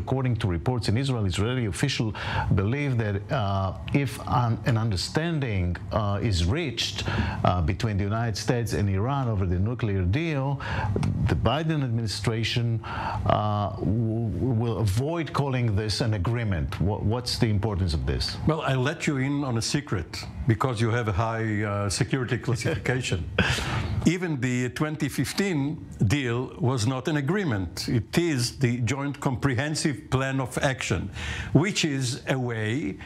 according to reports in Israel, Israeli officials believe that if an understanding is reached between the United States and Iran over the nuclear deal, the Biden administration will avoid calling this an agreement. What's the importance of this? Well, I'll let you in on a secret, because you have a high security classification. Even the 2015 deal was not an agreement. It is the Joint Comprehensive Plan of Action, which is a way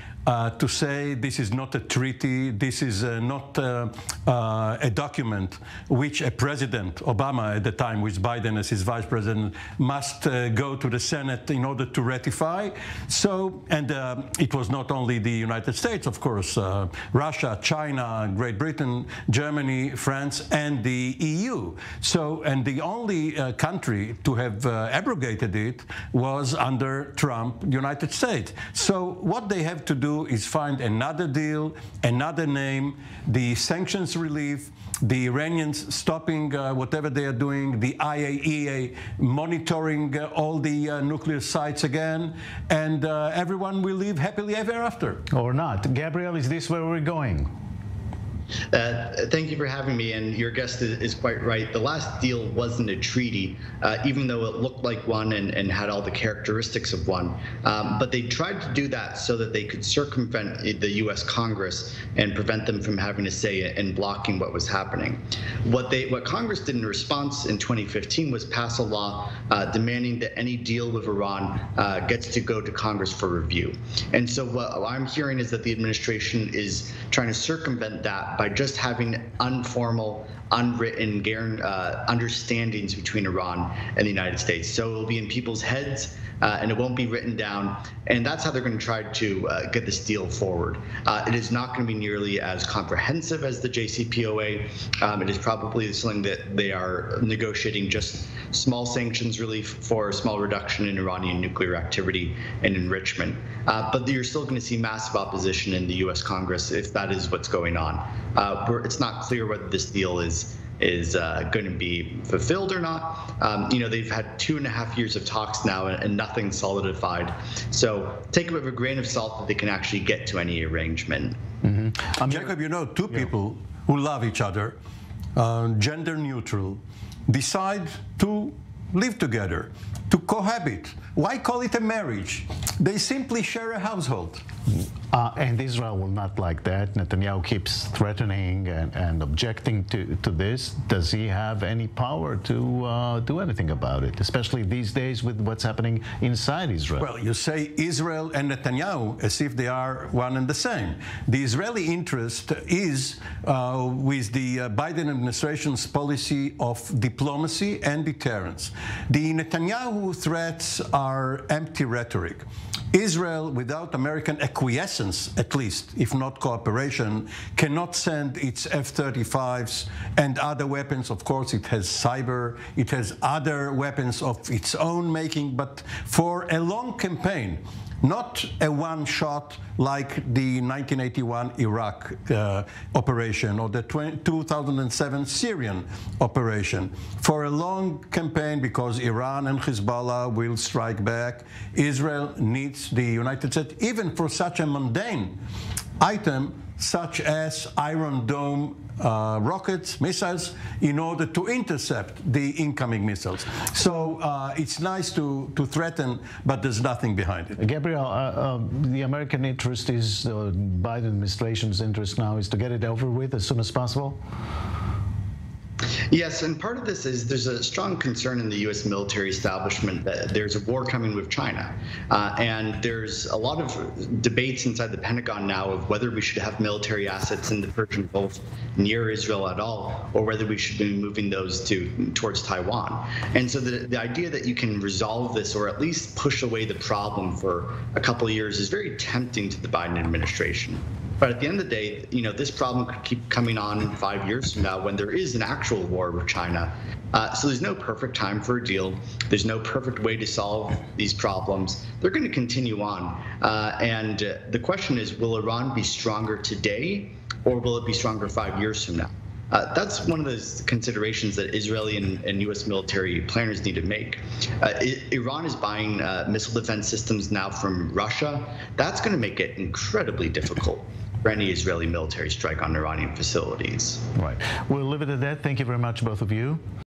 to say this is not a treaty, this is not a document which a president, Obama at the time, with Biden as his vice president, must go to the Senate in order to ratify. So, and it was not only the United States, of course, Russia, China, Great Britain, Germany, France, and the EU. So, and the only country to have abrogated it was under Trump, the United States. So what they have to do is find another deal, another name, the sanctions relief, the Iranians stopping whatever they are doing, the IAEA monitoring all the nuclear sites again, and everyone will live happily ever after. Or not. Gabriel, is this where we're going? Thank you for having me, and your guest is quite right. The last deal wasn't a treaty, even though it looked like one and had all the characteristics of one. But they tried to do that so that they could circumvent the U.S. Congress and prevent them from having a say in blocking what was happening. What Congress did in response in 2015 was pass a law demanding that any deal with Iran gets to go to Congress for review. And so what I'm hearing is that the administration is trying to circumvent that by just having informal, unwritten understandings between Iran and the United States. So it'll be in people's heads, and it won't be written down. And that's how they're going to try to get this deal forward. It is not going to be nearly as comprehensive as the JCPOA. It is probably something that they are negotiating just small sanctions relief for a small reduction in Iranian nuclear activity and enrichment. But you're still going to see massive opposition in the U.S. Congress if that is what's going on. It's not clear whether this deal is going to be fulfilled or not. They've had 2.5 years of talks now and nothing solidified. So take it with a grain of salt that they can actually get to any arrangement. Mm-hmm. Jacob, two people who love each other, gender neutral, decide to live together, to cohabit. Why call it a marriage? They simply share a household. And Israel will not like that. Netanyahu keeps threatening and objecting to this. Does he have any power to do anything about it, especially these days with what's happening inside Israel? Well, you say Israel and Netanyahu as if they are one and the same. The Israeli interest is with the Biden administration's policy of diplomacy and deterrence. The Netanyahu threats are empty rhetoric. Israel, without American acquiescence, at least, if not cooperation, cannot send its F-35s and other weapons. Of course, it has cyber, it has other weapons of its own making, but for a long campaign, not a one-shot like the 1981 Iraq operation or the 2007 Syrian operation. For a long campaign, because Iran and Hezbollah will strike back, Israel needs the United States, even for such a mundane item such as Iron Dome rockets, missiles, in order to intercept the incoming missiles. So it's nice to threaten, but there's nothing behind it. Gabriel, the American interest is, the Biden administration's interest now is to get it over with as soon as possible? Yes, and part of this is there's a strong concern in the U.S. military establishment that there's a war coming with China. And there's a lot of debates inside the Pentagon now of whether we should have military assets in the Persian Gulf near Israel at all, or whether we should be moving those towards Taiwan. And so the idea that you can resolve this or at least push away the problem for a couple of years is very tempting to the Biden administration. But at the end of the day, this problem could keep coming on in 5 years from now when there is an actual war with China. So there's no perfect time for a deal. There's no perfect way to solve these problems. They're going to continue on. And the question is, will Iran be stronger today, or will it be stronger 5 years from now? That's one of those considerations that Israeli and U.S. military planners need to make. Iran is buying missile defense systems now from Russia. That's going to make it incredibly difficult for any Israeli military strike on Iranian facilities. Right. We'll leave it at that. Thank you very much, both of you.